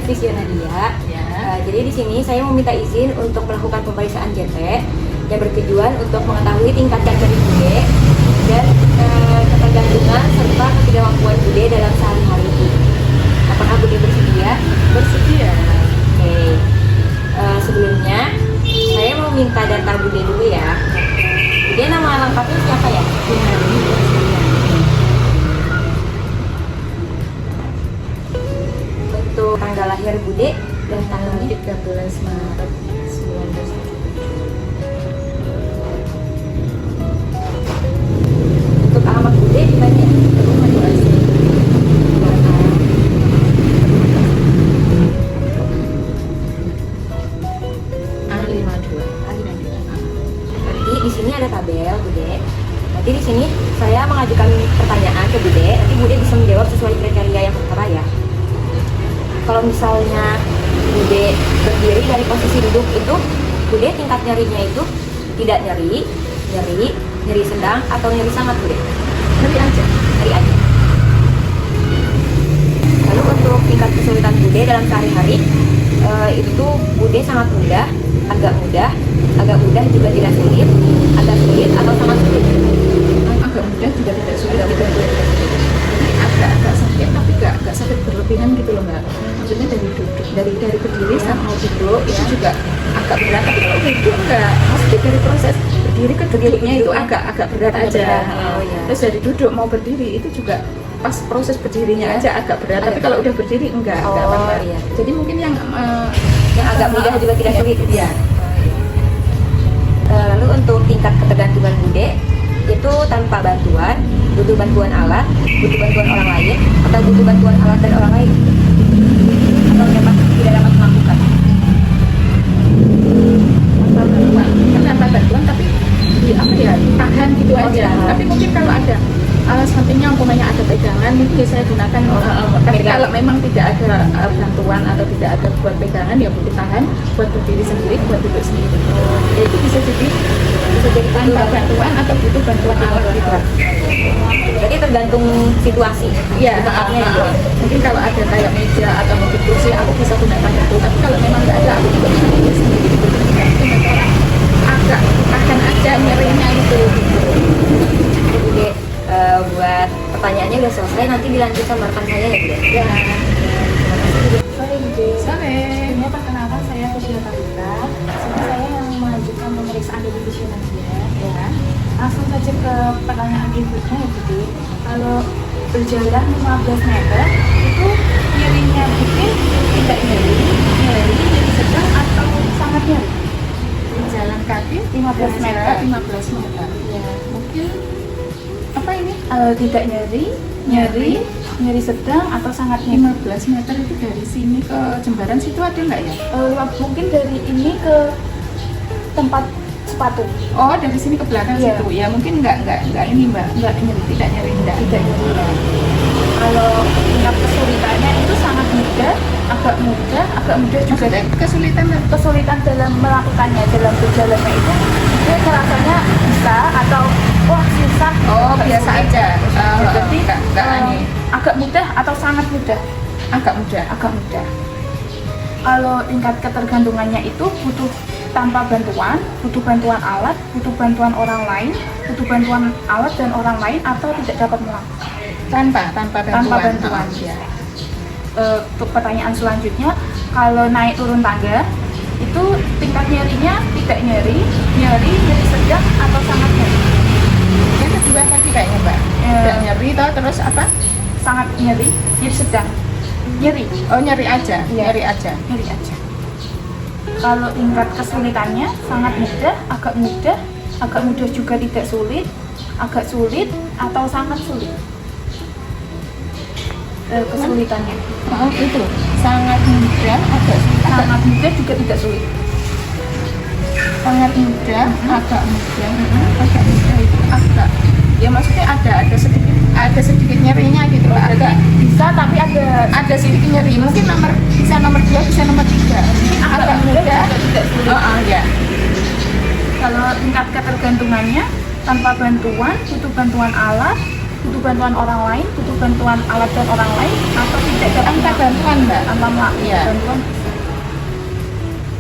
Fisio Nadia. Ya. Jadi di sini saya meminta izin untuk melakukan pemeriksaan JP yang bertujuan untuk mengetahui tingkat nyeri Bude dan ketergantungan serta ketidakmampuan Bude dalam sehari-hari. Apakah Bude bersedia? Bersedia. Oke. Sebelumnya saya mau minta data Bude dulu ya. Bude nama lengkapnya siapa ya? Untuk tanggal lahir Bude dan tanggalnya 13 Maret 1977. untuk alamat Bude di mana ya? Nanti di sini ada tabel Bude. Nanti di sini saya mengajukan pertanyaan ke Bude. Nanti Bude bisa menjawab sesuai kriteria yang tertera ya. Kalau misalnya Bude berdiri dari posisi duduk itu, Bude tingkat nyerinya itu tidak nyeri, nyeri sedang atau nyeri sangat Bude? Nyeri aja. Lalu untuk tingkat kesulitan Bude dalam sehari-hari, itu Bude sangat mudah, agak mudah juga tidak sulit, agak sulit atau sangat sulit. Agak mudah juga tidak sulit, agak sakit tapi agak sakit berlebihan gitu loh Mbak. Maksudnya dari duduk, dari berdiri sampai mau duduk itu juga agak berat, tapi kalau duduk enggak, maksudnya dari proses berdiri ke duduknya itu agak berat aja. Terus dari duduk mau berdiri itu juga pas proses berdirinya aja agak berat, tapi kalau udah berdiri enggak apa-apa. Jadi mungkin yang agak mudah juga tidak sulit. Iya. Lalu untuk tingkat ketergantungan Bude itu tanpa bantuan, butuh bantuan alat, butuh bantuan orang lain, atau butuh bantuan alat dan orang lain, atau tidak dapat melakukan. Tanpa bantuan tapi tahan gitu aja. Tapi mungkin kalau ada sampingnya umpamanya ada pegangan, mungkin saya gunakan. Tapi kalau memang tidak ada bantuan atau tidak ada buat pegangan, ya mungkin tahan buat berdiri sendiri, buat duduk sendiri. Ya, itu bisa jadi tanpa bantuan atau butuh bantuan alat gitu. Jadi tergantung situasi. Iya. Mungkin kalau ada kayak meja atau mungkin kursi, aku bisa gunakan itu. Tapi kalau memang nggak ada, aku juga bisa berdiri sendiri. Agak tahan aja nyerinya itu. Bude, buat pertanyaannya udah selesai, nanti dilanjut sama rekan saya ya Bude. Ya. Sore Bude. Sore. Ini perkenalkan saya Fisio Nadia. Sini saya yang mengajukan pemeriksaan dari Fisio Nadia. Ya. Langsung saja ke pertanyaan berikutnya ya Bude. Kalau berjalan 15 meter itu nyerinya Bude tidak nyeri, sedang atau sangat nyeri? Jalan kaki 15 meter. 15 meter. Ya. Mungkin apa ini? Tidak nyeri sedang atau sangat nyeri? 15 meter itu dari sini ke Jembaran situ ada nggak ya? Mungkin dari ini ke tempat sepatu. Oh, dari sini ke belakang situ. Ya mungkin nggak ini Mbak, nggak nyeri, tidak nyeri. Kalau tingkat kesulitannya itu sangat mudah, agak mudah juga. Maksudnya Kesulitan dalam melakukannya, dalam berjalannya itu dia rasanya bisa atau wah susah. Oh, biasa aja. Jadi nggak aneh. agak mudah atau sangat mudah? Agak mudah. Kalau tingkat ketergantungannya itu butuh tanpa bantuan, butuh bantuan alat, butuh bantuan orang lain, butuh bantuan alat dan orang lain, atau tidak dapat melakukan. Tanpa bantuan. Ya. Untuk pertanyaan selanjutnya, kalau naik turun tangga itu tingkat nyerinya tidak nyeri sedang atau sangat nyeri? Yang kedua tadi kayaknya Mbak. Tidak nyeri terus apa? Sangat nyeri sedang. Nyeri. Oh, nyeri aja. Iya. Nyeri aja. Kalau tingkat kesulitannya sangat mudah, agak mudah juga tidak sulit, agak sulit atau sangat sulit. Kesulitannya. Oh, itu. Sangat mudah, Sangat mudah juga tidak sulit. sangat mudah, agak mudah itu agak. Ya maksudnya ada sedikit nyerinya gitu loh. Agak Bisa tapi ada sedikit nyeri. Mungkin bisa nomor 2, bisa nomor 3. Mungkin agak mudah. tidak sulit. Ya. Kalau tingkat ketergantungannya tanpa bantuan, butuh bantuan alat, butuh bantuan orang lain, butuh bantuan alat dan orang lain, atau tidak dapat minta bantuan Mbak. Iya. Bantuan.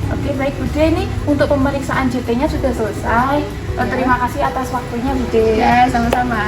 Oke, baik Bude, ini untuk pemeriksaan JT-nya sudah selesai. Terima kasih atas waktunya Bude. Ya, sama-sama.